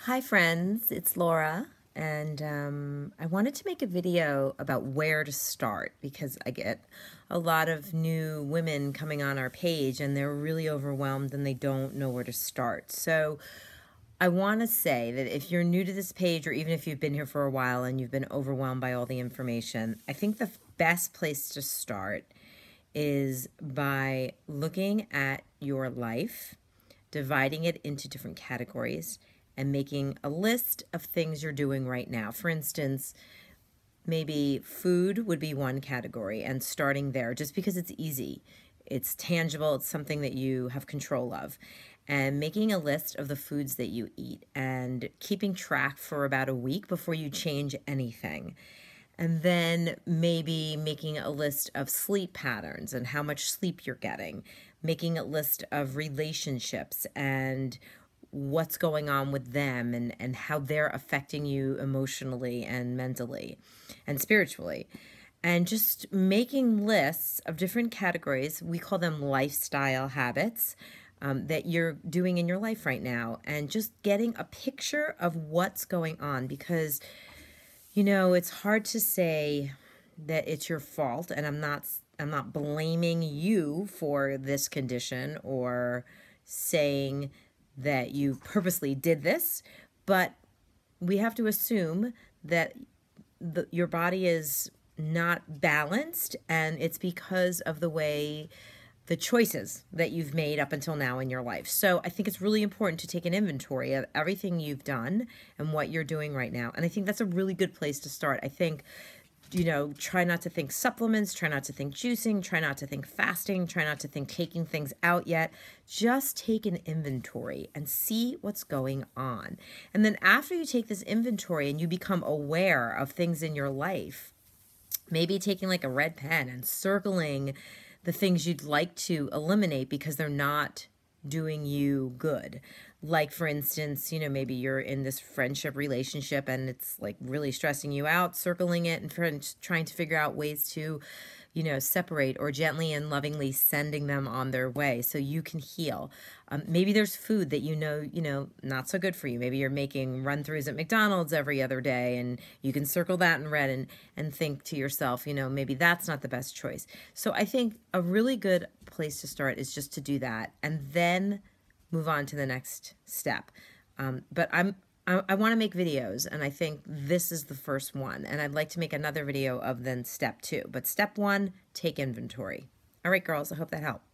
Hi friends, it's Laura, and I wanted to make a video about where to start because I get a lot of new women coming on our page and they're really overwhelmed and they don't know where to start. So I want to say that if you're new to this page, or even if you've been here for a while and you've been overwhelmed by all the information, I think the best place to start is by looking at your life, dividing it into different categories, and making a list of things you're doing right now. For instance, maybe food would be one category, and starting there just because it's easy. It's tangible, it's something that you have control of. And making a list of the foods that you eat and keeping track for about a week before you change anything. And then maybe making a list of sleep patterns and how much sleep you're getting, making a list of relationships and what's going on with them and how they're affecting you emotionally and mentally and spiritually. And just making lists of different categories. We call them lifestyle habits that you're doing in your life right now. And just getting a picture of what's going on, because it's hard to say that it's your fault, and I'm not blaming you for this condition or saying that you purposely did this, but we have to assume that your body is not balanced, and it's because of the choices that you've made up until now in your life. So I think it's really important to take an inventory of everything you've done and what you're doing right now. And I think that's a really good place to start. I think, try not to think supplements, try not to think juicing, try not to think fasting, try not to think taking things out yet. Just take an inventory and see what's going on. And then after you take this inventory and you become aware of things in your life, maybe taking like a red pen and circling the things you'd like to eliminate because they're not doing you good. Like, for instance, maybe you're in this friendship relationship and it's like really stressing you out, circling it and trying to figure out ways to, separate, or gently and lovingly sending them on their way so you can heal. Maybe there's food that not so good for you. Maybe you're making run-throughs at McDonald's every other day, and you can circle that in red and think to yourself, maybe that's not the best choice. So I think a really good place to start is just to do that and then move on to the next step. But I want to make videos, and I think this is the first one, and I'd like to make another video of then step 2. But step 1, take inventory. All right, girls, I hope that helped.